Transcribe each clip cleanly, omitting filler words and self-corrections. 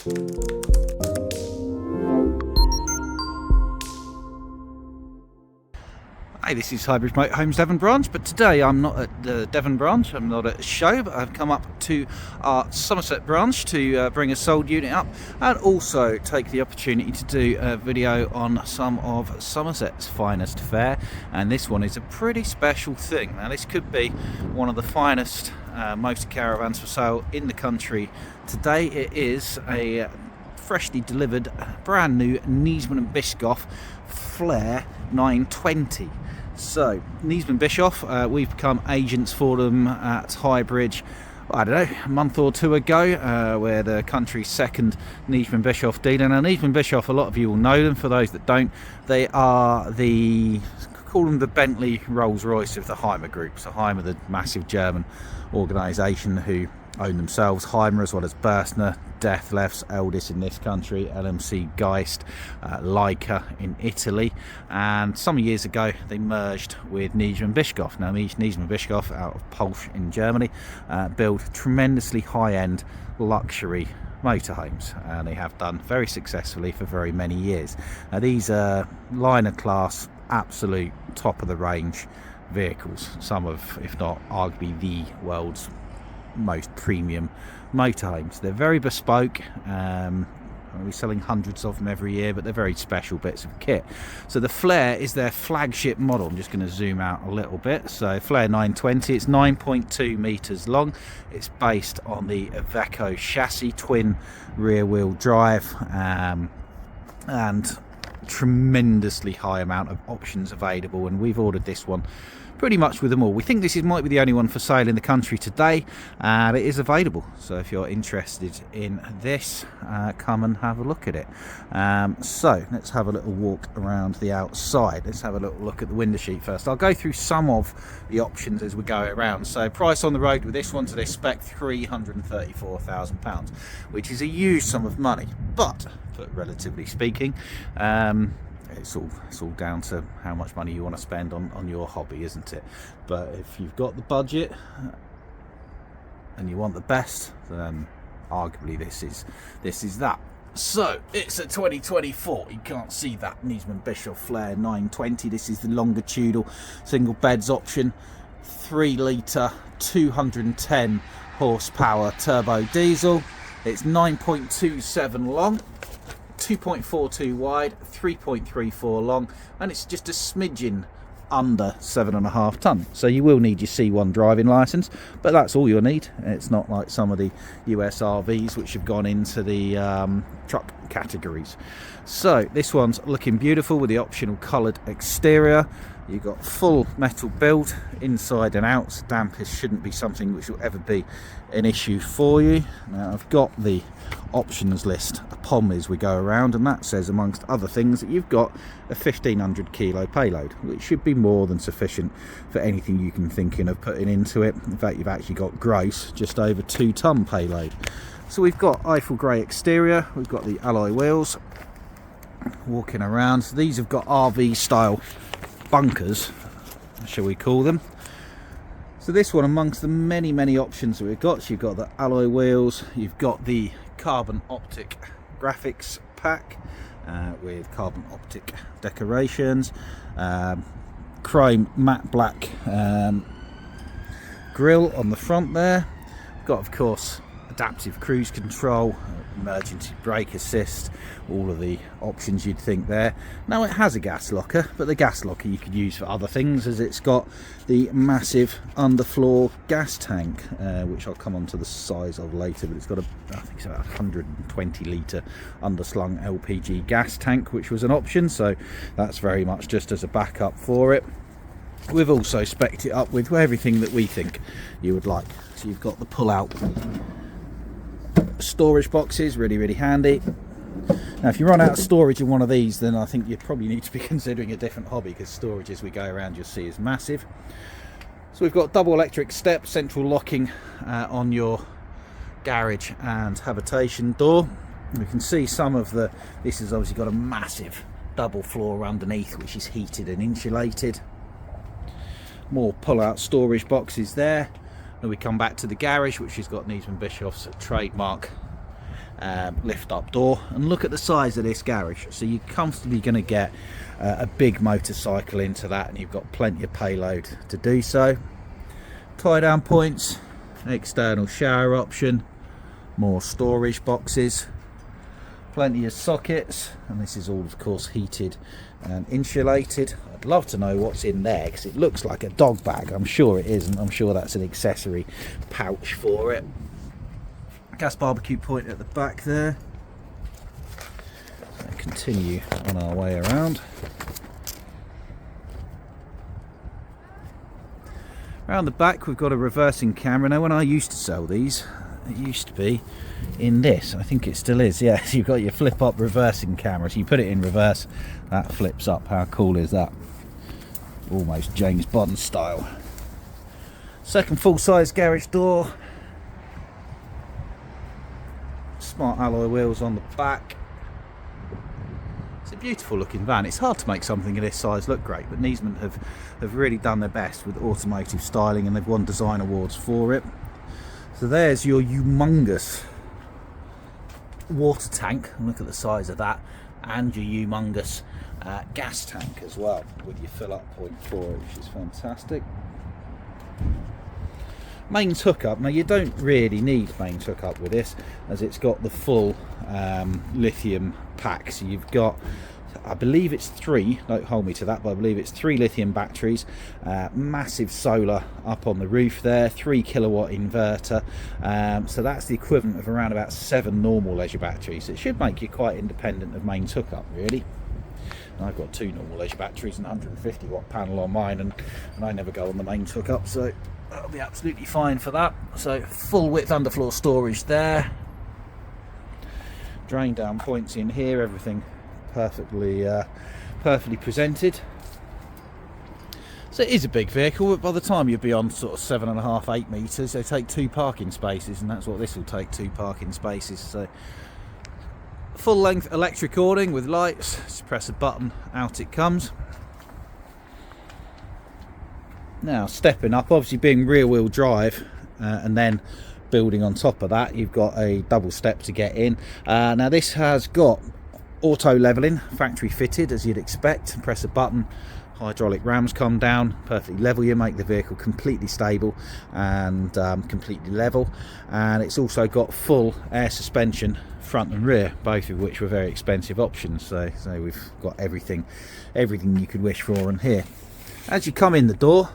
Hey, this is Highbridge Motorhomes Devon branch, but today I'm not at the Devon branch, I'm not at a show, but I've come up to our Somerset branch to bring a sold unit up and also take the opportunity to do a video on some of Somerset's finest fare, and this one is a pretty special thing. Now this could be one of the finest motor caravans for sale in the country today. It is a freshly delivered brand new Niesmann Bischoff Flair 920. So Niesmann Bischoff, we've become agents for them at Highbridge, I don't know, a month or two ago. We're the country's second Niesmann Bischoff dealer. Now Niesmann Bischoff, a lot of you will know them. For those that don't, they are call them the Bentley Rolls-Royce of the Hymer group. So Hymer, the massive German organisation who own themselves, Hymer as well as Berstner, Deathlefs, Eldis in this country, LMC Geist, Leica in Italy, and some years ago they merged with Niesmann Bischoff. Now Niesmann Bischoff out of Polch in Germany build tremendously high-end luxury motorhomes, and they have done very successfully for very many years. Now these are liner class, absolute top of the range vehicles, some of, if not arguably the world's most premium motorhomes. They're very bespoke. We're selling hundreds of them every year, but they're very special bits of kit. So the Flair is their flagship model. I'm just going to zoom out a little bit. So Flair 920, it's 9.2 meters long. It's based on the Iveco chassis, twin rear wheel drive, and tremendously high amount of options available, and we've ordered this one pretty much with them all. We think this might be the only one for sale in the country today, and it is available. So if you're interested in this, come and have a look at it. So let's have a little walk around the outside. Let's have a little look at the window sheet first. I'll go through some of the options as we go around. So price on the road with this one to this spec, £334,000, which is a huge sum of money, but relatively speaking, it's all down to how much money you want to spend on your hobby, isn't it? But if you've got the budget and you want the best, then arguably this is that. So it's a 2024. You can't see that Niesmann Bischoff Flair 920. This is the longitudinal single beds option, 3 litre 210 horsepower turbo diesel. It's 9.27 long, 2.42 wide, 3.34 long, and it's just a smidgen under 7.5 tonne. So you will need your C1 driving licence, but that's all you'll need. It's not like some of the US RVs which have gone into the truck categories. So this one's looking beautiful with the optional coloured exterior. You've got full metal build inside and out, so dampness shouldn't be something which will ever be an issue for you. Now I've got the options list upon me as we go around, and that says amongst other things that you've got a 1500 kilo payload, which should be more than sufficient for anything you can think of putting into it. In fact, you've actually got gross just over 2 tonne payload. So we've got Eiffel grey exterior, we've got the alloy wheels. Walking around, so these have got RV style bunkers, shall we call them. So this one, amongst the many options that we've got, so you've got the alloy wheels, you've got the carbon optic graphics pack with carbon optic decorations, chrome matte black grille on the front there. We've got, of course, adaptive cruise control, emergency brake assist, all of the options you'd think there. Now it has a gas locker, but the gas locker you could use for other things, as it's got the massive underfloor gas tank, which I'll come on to the size of later, but it's got I think it's about 120 litre underslung LPG gas tank, which was an option, so that's very much just as a backup for it. We've also specced it up with everything that we think you would like. So you've got the pull-out storage boxes, really handy. Now if you run out of storage in one of these, then I think you probably need to be considering a different hobby, because storage as we go around you'll see is massive. So we've got double electric step, central locking on your garage and habitation door. We can see some of this has obviously got a massive double floor underneath, which is heated and insulated. More pull-out storage boxes there. Then we come back to the garage, which has got Niesmann Bischoff's trademark lift up door, and look at the size of this garage. So you're comfortably going to get a big motorcycle into that, and you've got plenty of payload to do so. Tie down points, external shower option, more storage boxes, plenty of sockets, and this is all of course heated and insulated. I'd love to know what's in there because it looks like a dog bag. I'm sure it isn't. I'm sure that's an accessory pouch for it. Gas barbecue point at the back there. So continue on our way around. Around the back we've got a reversing camera. Now when I used to sell these, it used to be in this. I think it still is. Yeah, so you've got your flip up reversing camera. So you put it in reverse, that flips up. How cool is that? Almost James Bond style. Second full size garage door. Smart alloy wheels on the back. It's a beautiful looking van. It's hard to make something of this size look great, but Niesmann have really done their best with automotive styling, and they've won design awards for it. So there's your humongous water tank, and look at the size of that, and your humongous gas tank as well, with your fill up point for it, which is fantastic. Mains hookup. Now you don't really need mains hookup with this, as it's got the full lithium pack. So you've got, I believe it's 3, don't hold me to that, but I believe it's 3 lithium batteries, massive solar up on the roof there, 3 kilowatt inverter, so that's the equivalent of around about 7 normal leisure batteries. It should make you quite independent of mains hookup really. And I've got 2 normal leisure batteries and 150 watt panel on mine, and I never go on the mains hookup, so that'll be absolutely fine for that. So full width underfloor storage there, drain down points in here, everything perfectly presented. So it is a big vehicle, but by the time you're beyond sort of 7.5, 8 metres, they take 2 parking spaces, and that's what this will take, 2 parking spaces. So full length electric awning with lights. Just press a button, out it comes. Now stepping up, obviously being rear wheel drive, and then building on top of that, you've got a double step to get in. Now this has got auto leveling, factory fitted as you'd expect. Press a button, hydraulic rams come down, perfectly level you, make the vehicle completely stable and completely level. And it's also got full air suspension front and rear, both of which were very expensive options. So we've got everything you could wish for in here. As you come in the door,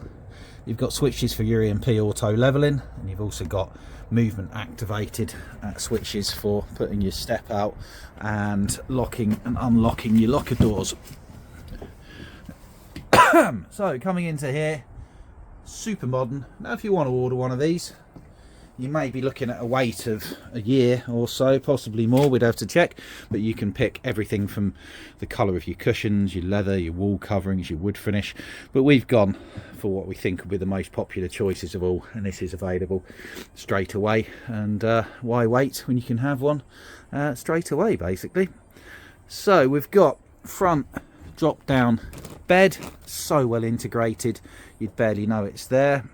you've got switches for your EMP auto leveling, and you've also got movement activated switches for putting your step out and locking and unlocking your locker doors. So coming into here, super modern. Now if you want to order one of these, you may be looking at a wait of a year or so, possibly more, we'd have to check, but you can pick everything from the colour of your cushions, your leather, your wall coverings, your wood finish, but we've gone for what we think will be the most popular choices of all, and this is available straight away. And why wait when you can have one straight away, basically. So we've got front drop down bed, so well integrated you'd barely know it's there.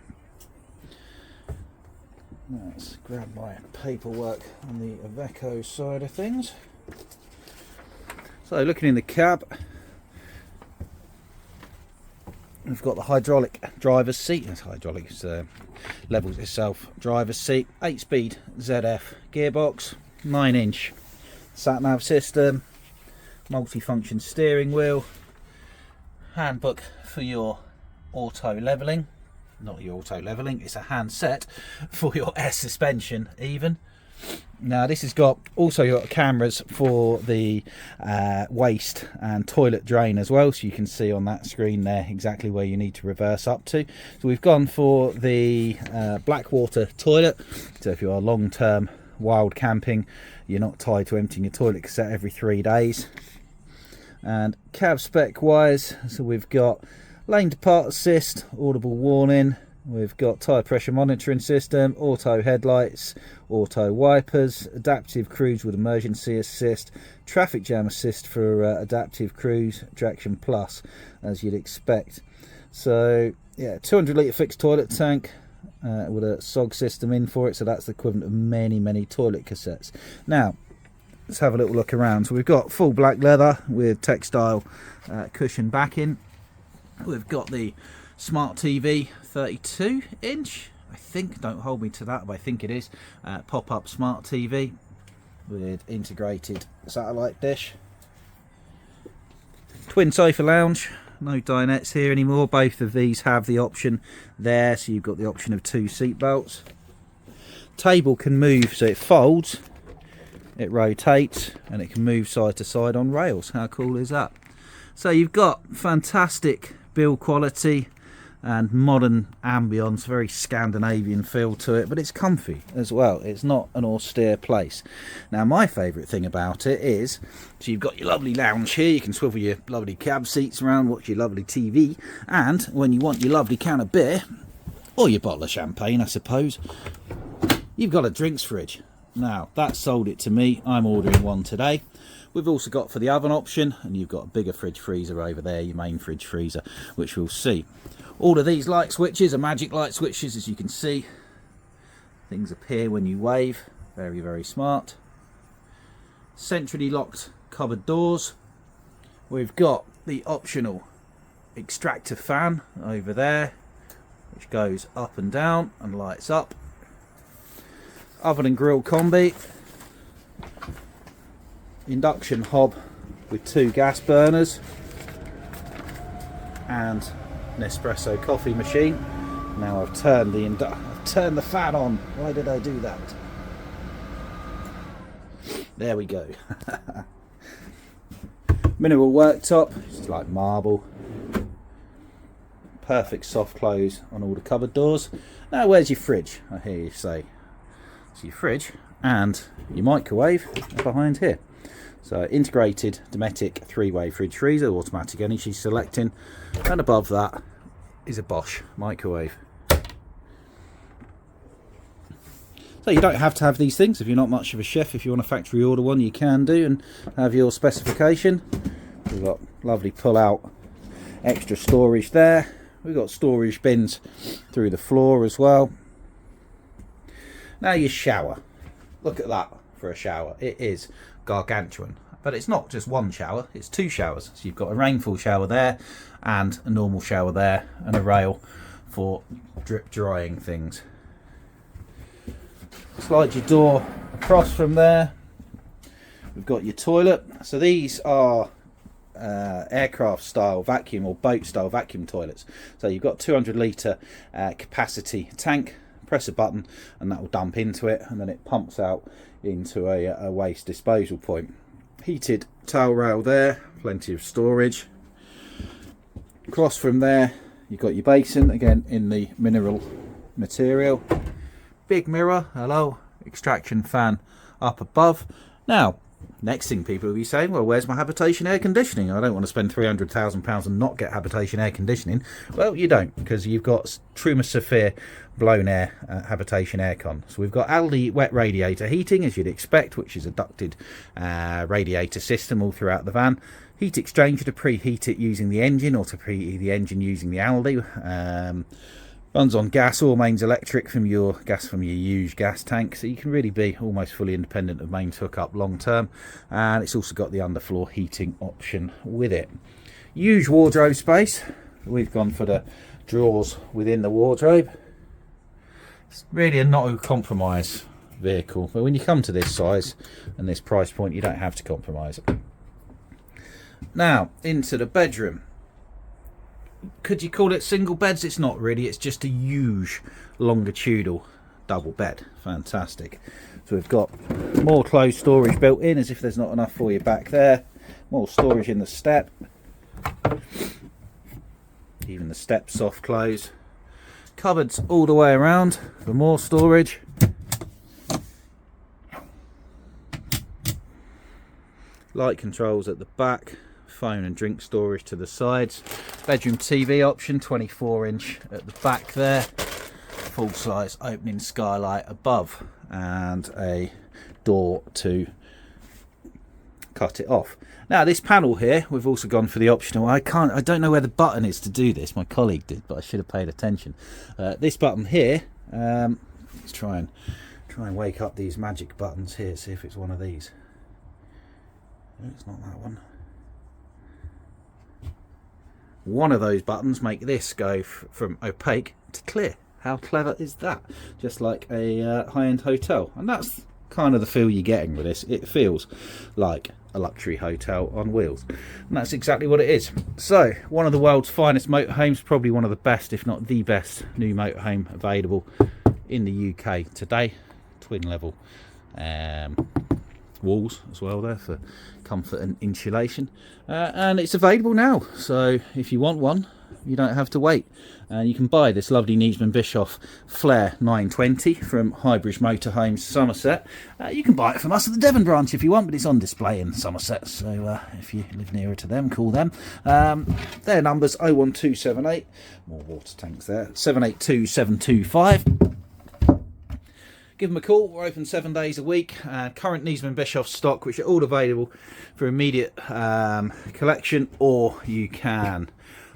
Let's grab my paperwork on the Iveco side of things. So looking in the cab, we've got the hydraulic driver's seat. That's hydraulic, levels itself. Driver's seat, 8-speed ZF gearbox, 9-inch sat-nav system, multi-function steering wheel, handbook for your auto leveling. Not your auto leveling, it's a handset for your air suspension even. Now this has got also got cameras for the waste and toilet drain as well, so you can see on that screen there exactly where you need to reverse up to. So we've gone for the Blackwater toilet, so if you are long-term wild camping, you're not tied to emptying your toilet cassette every 3 days. And cab spec wise, so we've got lane depart assist, audible warning, we've got tyre pressure monitoring system, auto headlights, auto wipers, adaptive cruise with emergency assist, traffic jam assist for adaptive cruise, traction plus as you'd expect. So yeah, 200 litre fixed toilet tank with a SOG system in for it, so that's the equivalent of many toilet cassettes. Now let's have a little look around. So we've got full black leather with textile cushion backing. We've got the smart TV 32 inch, I think, don't hold me to that, but I think it is, pop-up smart TV with integrated satellite dish. Twin sofa lounge, no dinettes here anymore. Both of these have the option there, so you've got the option of 2 seat belts. Table can move, so it folds, it rotates, and it can move side to side on rails. How cool is that? So you've got fantastic build quality and modern ambience, very Scandinavian feel to it, but it's comfy as well. It's not an austere place. Now, my favourite thing about it is, so you've got your lovely lounge here, you can swivel your lovely cab seats around, watch your lovely TV, and when you want your lovely can of beer, or your bottle of champagne, I suppose, you've got a drinks fridge. Now, that sold it to me. I'm ordering one today. We've also got for the oven option, and you've got a bigger fridge freezer over there, your main fridge freezer, which we'll see. All of these light switches are magic light switches, as you can see. Things appear when you wave. Very, very smart. Centrally locked cupboard doors. We've got the optional extractor fan over there, which goes up and down and lights up. Oven and grill combi. Induction hob with 2 gas burners and an espresso coffee machine. Now I've turned the fan on. Why did I do that? There we go. Mineral worktop, it's like marble. Perfect soft close on all the cupboard doors. Now where's your fridge? I hear you say. So your fridge and your microwave are behind here. So integrated Dometic 3-way fridge freezer, automatic energy selecting, and above that is a Bosch microwave. So you don't have to have these things if you're not much of a chef. If you want to factory order one, you can do and have your specification. We've got lovely pull out extra storage there. We've got storage bins through the floor as well. Now your shower. Look at that for a shower. It is gargantuan, but it's not just one shower, it's 2 showers. So you've got a rainfall shower there and a normal shower there and a rail for drip drying things. Slide your door across from there. We've got your toilet. So these are aircraft style vacuum or boat style vacuum toilets. So you've got 200 litre capacity tank. Press a button and that will dump into it, and then it pumps out into a waste disposal point. Heated towel rail there, plenty of storage. Across from there you've got your basin, again in the mineral material. Big mirror, hello, extraction fan up above. Now, next thing people will be saying, well, where's my habitation air conditioning? I don't want to spend £300,000 and not get habitation air conditioning. Well, you don't, because you've got Truma Saphir blown air habitation aircon. So we've got Aldi wet radiator heating, as you'd expect, which is a ducted radiator system all throughout the van. Heat exchanger to preheat it using the engine, or to preheat the engine using the Aldi. Runs on gas or mains electric from your used gas tank, so you can really be almost fully independent of mains hookup long term. And it's also got the underfloor heating option with it. Huge wardrobe space. We've gone for the drawers within the wardrobe. It's really a no compromise vehicle, but when you come to this size and this price point, you don't have to compromise it. Now into the bedroom. Could you call it single beds? It's not really, it's just a huge longitudinal double bed. Fantastic. So we've got more clothes storage built in, as if there's not enough for you back there. More storage in the step. Even the step soft close. Cupboards all the way around for more storage. Light controls at the back. Phone and drink storage to the sides. Bedroom TV option, 24-inch at the back there. Full size opening skylight above, and a door to cut it off. Now this panel here, we've also gone for the optional. I don't know where the button is to do this. My colleague did, but I should have paid attention. This button here, let's try and wake up these magic buttons here. See if it's one of these. No, it's not that one. One of those buttons make this go from opaque to clear. How clever is that? Just like a high-end hotel. And that's kind of the feel you're getting with this. It feels like a luxury hotel on wheels. And that's exactly what it is. So, one of the world's finest motorhomes, probably one of the best, if not the best, new motorhome available in the UK today. Twin level walls as well there for comfort and insulation, and it's available now, so if you want one you don't have to wait, and you can buy this lovely Niesmann Bischoff Flair 920 from Highbridge Motorhomes Somerset. You can buy it from us at the Devon branch if you want, but it's on display in Somerset, so if you live nearer to them, call them. Their numbers 01278, more water tanks there, 782 725. Give them a call. We're open 7 days a week. Current Niesmann Bischoff stock, which are all available for immediate collection, or you can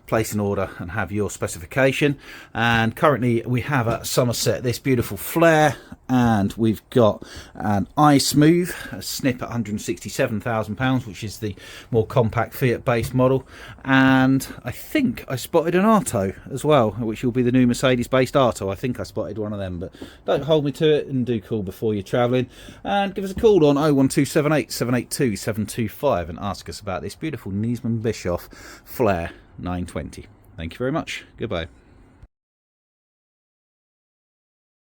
place an order and have your specification. And currently we have at Somerset this beautiful Flair, and we've got an iSmooth, a snip at £167,000, which is the more compact Fiat based model, and I think I spotted an Arto as well, which will be the new Mercedes based Arto. I think I spotted one of them, but don't hold me to it, and do call before you're travelling, and give us a call on 01278 782 725 and ask us about this beautiful Niesmann Bischoff Flair 920. Thank you very much. Goodbye.